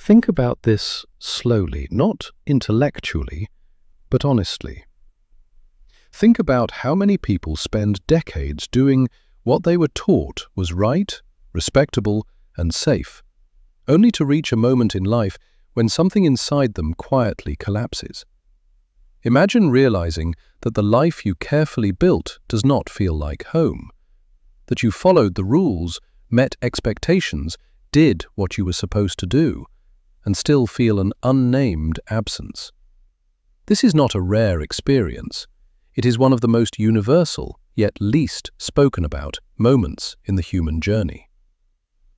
Think about this slowly, not intellectually, but honestly. Think about how many people spend decades doing what they were taught was right, respectable, and safe, only to reach a moment in life when something inside them quietly collapses. Imagine realizing that the life you carefully built does not feel like home, that you followed the rules, met expectations, did what you were supposed to do, and still feel an unnamed absence. This is not a rare experience. It is one of the most universal, yet least spoken about, moments in the human journey.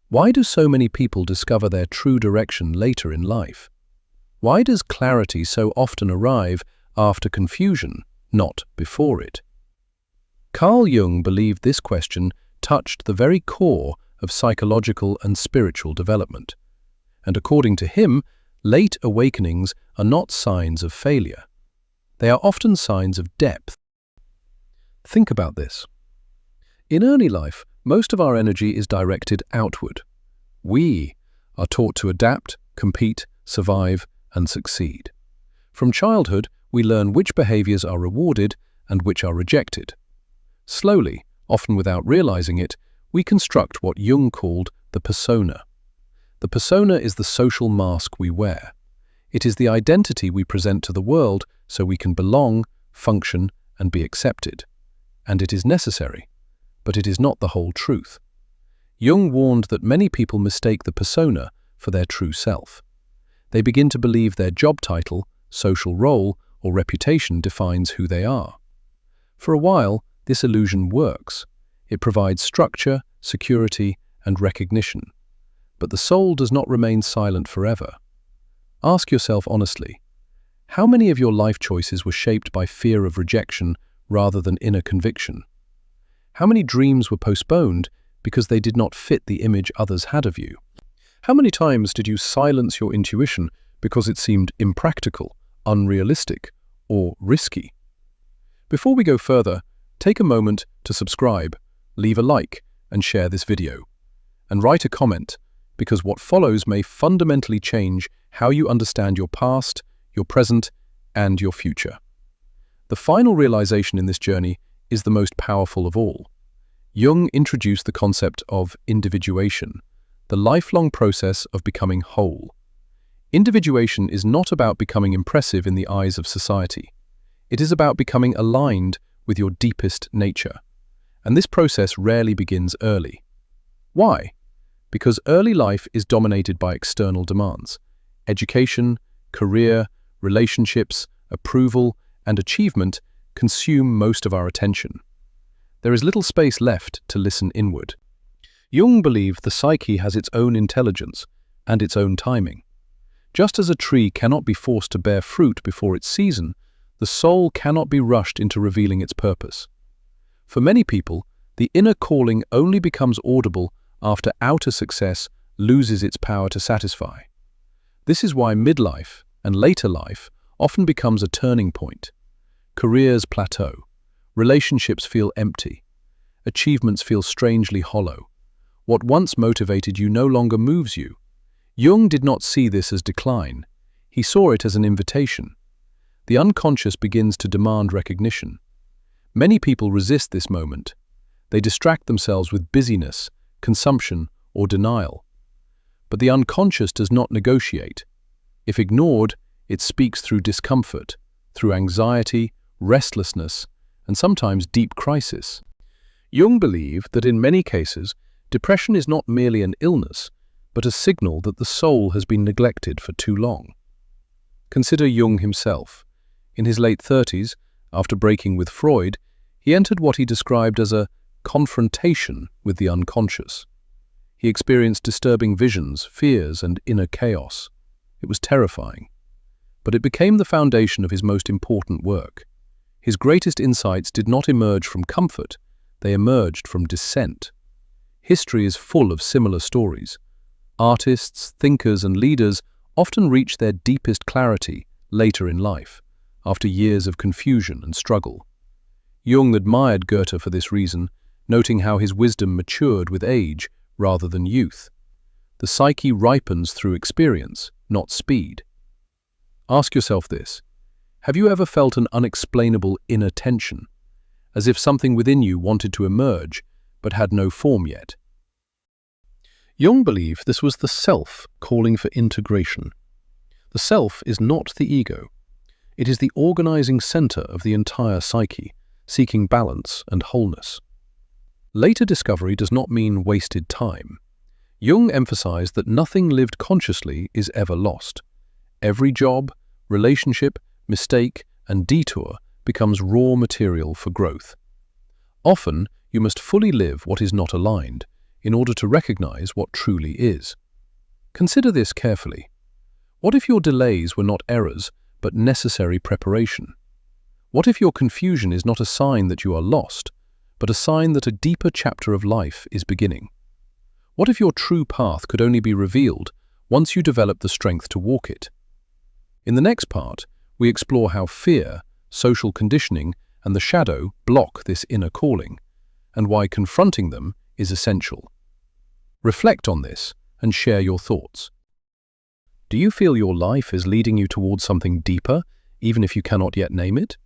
Why do so many people discover their true direction later in life? Why does clarity so often arrive after confusion, not before it? Carl Jung believed this question touched the very core of psychological and spiritual development. And according to him, late awakenings are not signs of failure. They are often signs of depth. Think about this. In early life, most of our energy is directed outward. We are taught to adapt, compete, survive, and succeed. From childhood, we learn which behaviors are rewarded and which are rejected. Slowly, often without realizing it, we construct what Jung called the persona. The persona is the social mask we wear. It is the identity we present to the world so we can belong, function, and be accepted. And it is necessary, but it is not the whole truth. Jung warned that many people mistake the persona for their true self. They begin to believe their job title, social role, or reputation defines who they are. For a while, this illusion works. It provides structure, security, and recognition. But the soul does not remain silent forever. Ask yourself honestly, how many of your life choices were shaped by fear of rejection rather than inner conviction? How many dreams were postponed because they did not fit the image others had of you? How many times did you silence your intuition because it seemed impractical, unrealistic, or risky? Before we go further, take a moment to subscribe, leave a like, and share this video. And write a comment, because what follows may fundamentally change how you understand your past, your present, and your future. The final realization in this journey is the most powerful of all. Jung introduced the concept of individuation, the lifelong process of becoming whole. Individuation is not about becoming impressive in the eyes of society. It is about becoming aligned with your deepest nature. And this process rarely begins early. Why? Because early life is dominated by external demands. Education, career, relationships, approval, and achievement consume most of our attention. There is little space left to listen inward. Jung believed the psyche has its own intelligence and its own timing. Just as a tree cannot be forced to bear fruit before its season, the soul cannot be rushed into revealing its purpose. For many people, the inner calling only becomes audible after outer success loses its power to satisfy. This is why midlife and later life often becomes a turning point. Careers plateau, relationships feel empty, achievements feel strangely hollow. What once motivated you no longer moves you. Jung did not see this as decline. He saw it as an invitation. The unconscious begins to demand recognition. Many people resist this moment. They distract themselves with busyness, consumption, or denial. But the unconscious does not negotiate. If ignored, it speaks through discomfort, through anxiety, restlessness, and sometimes deep crisis. Jung believed that in many cases, depression is not merely an illness, but a signal that the soul has been neglected for too long. Consider Jung himself. In his late 30s, after breaking with Freud, he entered what he described as a confrontation with the unconscious. He experienced disturbing visions, fears, and inner chaos. It was terrifying. But it became the foundation of his most important work. His greatest insights did not emerge from comfort, they emerged from dissent. History is full of similar stories. Artists, thinkers, and leaders often reach their deepest clarity later in life, after years of confusion and struggle. Jung admired Goethe for this reason, noting how his wisdom matured with age rather than youth. the psyche ripens through experience, not speed. Ask yourself this: have you ever felt an unexplainable inner tension, as if something within you wanted to emerge but had no form yet? Jung believed this was the self calling for integration. The self is not the ego. It is the organizing center of the entire psyche, seeking balance and wholeness. Later discovery does not mean wasted time. Jung emphasized that nothing lived consciously is ever lost. Every job, relationship, mistake, and detour becomes raw material for growth. Often, you must fully live what is not aligned in order to recognize what truly is. Consider this carefully. What if your delays were not errors, but necessary preparation? What if your confusion is not a sign that you are lost, but a sign that a deeper chapter of life is beginning? What if your true path could only be revealed once you develop the strength to walk it? In the next part, we explore how fear, social conditioning, and the shadow block this inner calling, and why confronting them is essential. Reflect on this and share your thoughts. Do you feel your life is leading you towards something deeper, even if you cannot yet name it?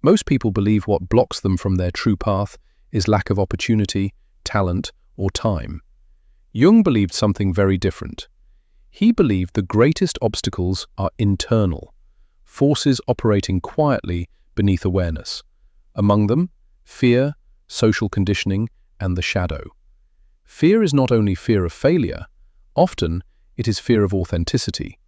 Most people believe what blocks them from their true path is lack of opportunity, talent, or time. Jung believed something very different. He believed the greatest obstacles are internal, forces operating quietly beneath awareness. Among them, fear, social conditioning, and the shadow. Fear is not only fear of failure, often it is fear of authenticity.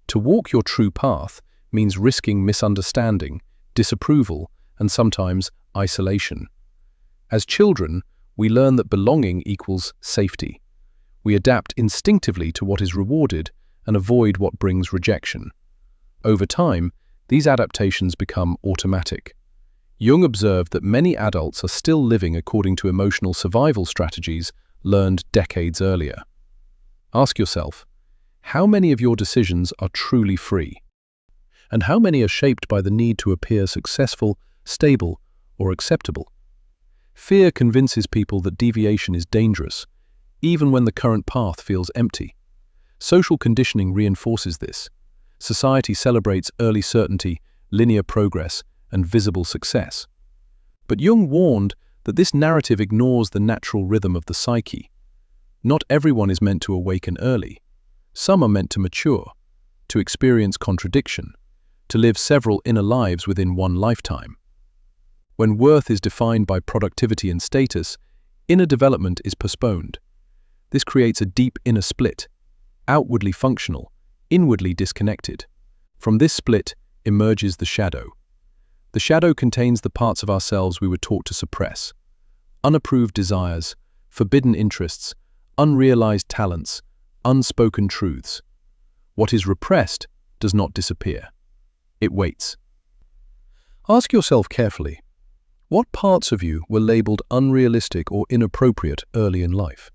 To walk your true path means risking misunderstanding, disapproval, and sometimes isolation. As children, we learn that belonging equals safety. We adapt instinctively to what is rewarded and avoid what brings rejection. Over time, these adaptations become automatic. Jung observed that many adults are still living according to emotional survival strategies learned decades earlier. Ask yourself, how many of your decisions are truly free? And how many are shaped by the need to appear successful, stable, or acceptable? Fear convinces people that deviation is dangerous, even when the current path feels empty. Social conditioning reinforces this. Society celebrates early certainty, linear progress, and visible success. But Jung warned that this narrative ignores the natural rhythm of the psyche. Not everyone is meant to awaken early. Some are meant to mature, to experience contradiction, to live several inner lives within one lifetime. When worth is defined by productivity and status, inner development is postponed. This creates a deep inner split, outwardly functional, inwardly disconnected. From this split emerges the shadow. The shadow contains the parts of ourselves we were taught to suppress. Unapproved desires, forbidden interests, unrealized talents, unspoken truths. What is repressed does not disappear. It waits. Ask yourself carefully, what parts of you were labeled unrealistic or inappropriate early in life?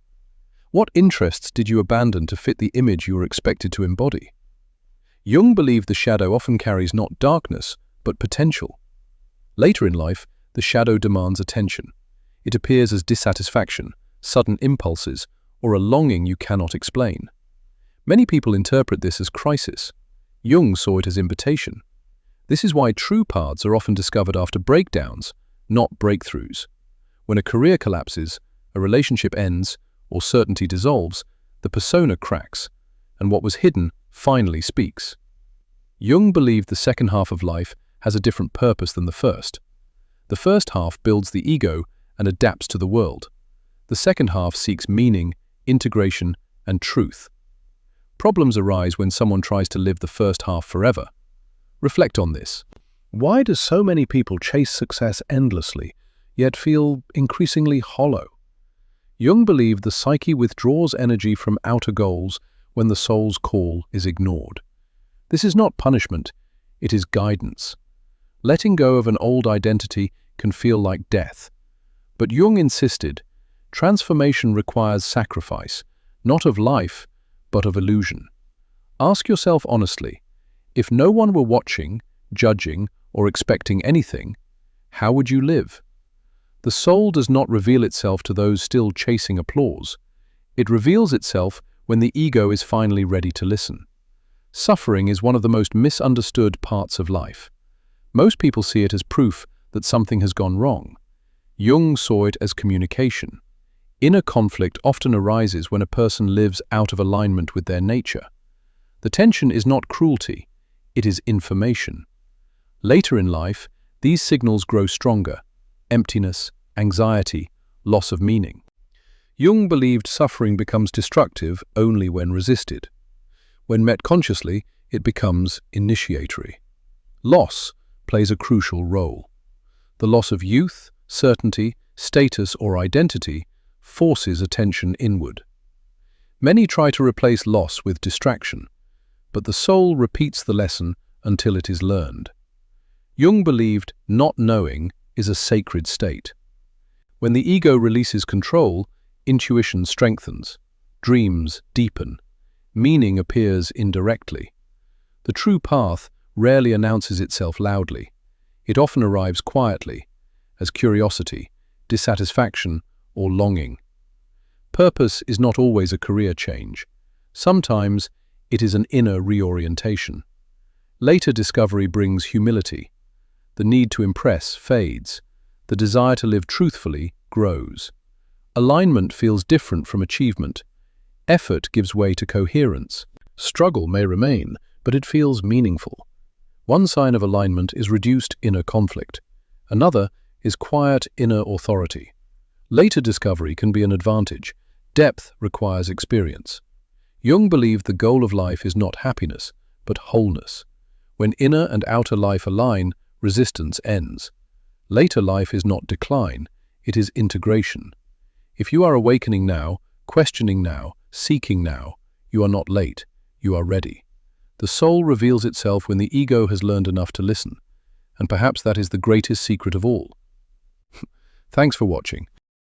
What interests did you abandon to fit the image you were expected to embody? Jung believed the shadow often carries not darkness, but potential. Later in life, the shadow demands attention. It appears as dissatisfaction, sudden impulses, or a longing you cannot explain. Many people interpret this as crisis. Jung saw it as invitation. This is why true paths are often discovered after breakdowns, not breakthroughs. When a career collapses, a relationship ends, or certainty dissolves, the persona cracks, and what was hidden finally speaks. Jung believed the second half of life has a different purpose than the first. The first half builds the ego and adapts to the world. The second half seeks meaning, integration, and truth. Problems arise when someone tries to live the first half forever. Reflect on this. Why do so many people chase success endlessly, yet feel increasingly hollow? Jung believed the psyche withdraws energy from outer goals when the soul's call is ignored. This is not punishment, it is guidance. Letting go of an old identity can feel like death. But Jung insisted, transformation requires sacrifice, not of life, but of illusion. Ask yourself honestly, if no one were watching, judging, or expecting anything, how would you live? The soul does not reveal itself to those still chasing applause. It reveals itself when the ego is finally ready to listen. Suffering is one of the most misunderstood parts of life. Most people see it as proof that something has gone wrong. Jung saw it as communication. Inner conflict often arises when a person lives out of alignment with their nature. The tension is not cruelty, it is information. Later in life, these signals grow stronger: emptiness, anxiety, loss of meaning. Jung believed suffering becomes destructive only when resisted. When met consciously, it becomes initiatory. Loss plays a crucial role. The loss of youth, certainty, status, or identity forces attention inward. Many try to replace loss with distraction, but the soul repeats the lesson until it is learned. Jung believed not knowing is a sacred state. When the ego releases control, intuition strengthens, dreams deepen, meaning appears indirectly. The true path rarely announces itself loudly. It often arrives quietly, as curiosity, dissatisfaction, or longing. Purpose is not always a career change. Sometimes it is an inner reorientation. Later discovery brings humility. The need to impress fades. The desire to live truthfully grows. Alignment feels different from achievement. Effort gives way to coherence. Struggle may remain, but it feels meaningful. One sign of alignment is reduced inner conflict. Another is quiet inner authority. Later discovery can be an advantage. Depth requires experience. Jung believed the goal of life is not happiness, but wholeness. When inner and outer life align, resistance ends. Later life is not decline, it is integration. If you are awakening now, questioning now, seeking now, you are not late, you are ready. The soul reveals itself when the ego has learned enough to listen, and perhaps that is the greatest secret of all. Thanks for watching.